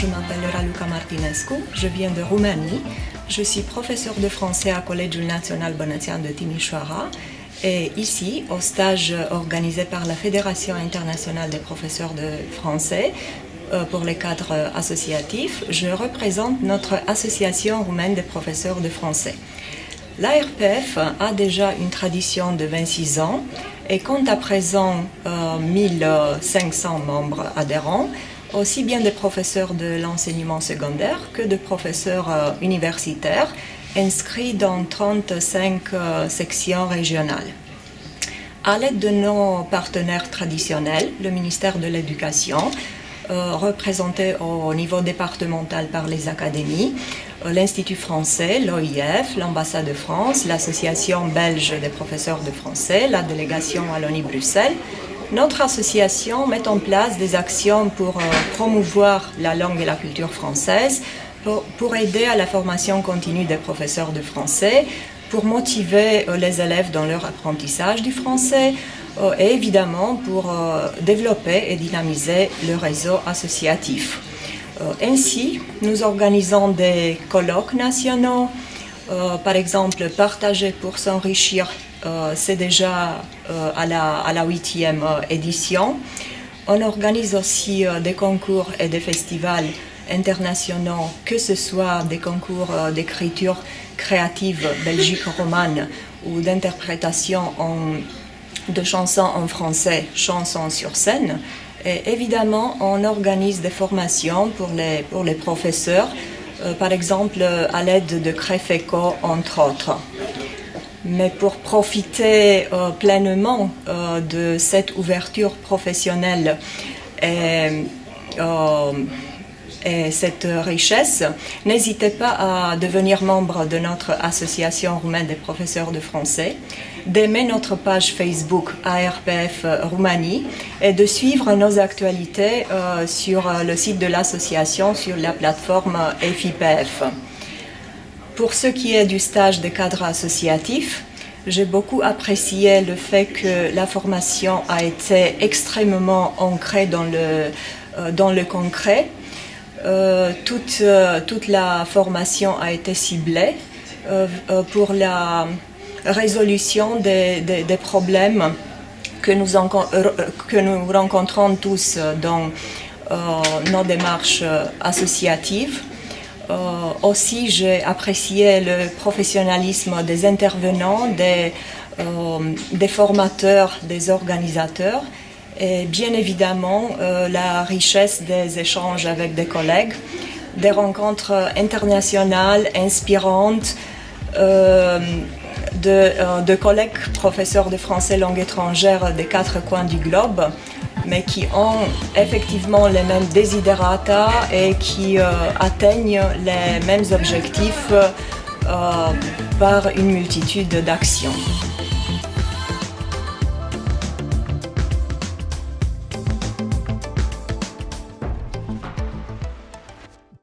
je m'appelle Raluca Martinescu, je viens de Roumanie. Je suis professeur de français à Colegiul Național Bănețean de Timișoara et ici, au stage organisé par la Fédération internationale des professeurs de français pour les cadres associatifs, je représente notre association roumaine des professeurs de français. L'ARPF a déjà une tradition de 26 ans et compte à présent 1500 membres adhérents, aussi bien des professeurs de l'enseignement secondaire que de professeurs universitaires inscrits dans 35 sections régionales. À l'aide de nos partenaires traditionnels, le ministère de l'Éducation, représenté au niveau départemental par les académies, l'Institut français, l'OIF, l'ambassade de France, l'Association belge des professeurs de français, la délégation Wallonie-Bruxelles, notre association met en place des actions pour promouvoir la langue et la culture française, pour aider à la formation continue des professeurs de français, pour motiver les élèves dans leur apprentissage du français et évidemment pour développer et dynamiser le réseau associatif. Ainsi, nous organisons des colloques nationaux, par exemple Partager pour s'enrichir, c'est déjà à la 8e édition. On organise aussi des concours et des festivals internationaux, que ce soit des concours d'écriture créative belgique romane ou d'interprétation de chansons en français, chansons sur scène. Et évidemment, on organise des formations pour les professeurs, par exemple à l'aide de CREFECO, entre autres. Mais pour profiter pleinement de cette ouverture professionnelle et cette richesse, n'hésitez pas à devenir membre de notre association roumaine des professeurs de français, d'aimer notre page Facebook ARPF Roumanie et de suivre nos actualités sur le site de l'association sur la plateforme FIPF. Pour ce qui est du stage des cadres associatifs, j'ai beaucoup apprécié le fait que la formation a été extrêmement ancrée dans le concret. Toute la formation a été ciblée pour la résolution des problèmes que nous rencontrons tous dans nos démarches associatives. Aussi, j'ai apprécié le professionnalisme des intervenants, des formateurs, des organisateurs et bien évidemment la richesse des échanges avec des collègues, des rencontres internationales inspirantes de collègues professeurs de français langue étrangère des 4 coins du globe, mais qui ont effectivement les mêmes desiderata et qui atteignent les mêmes objectifs par une multitude d'actions.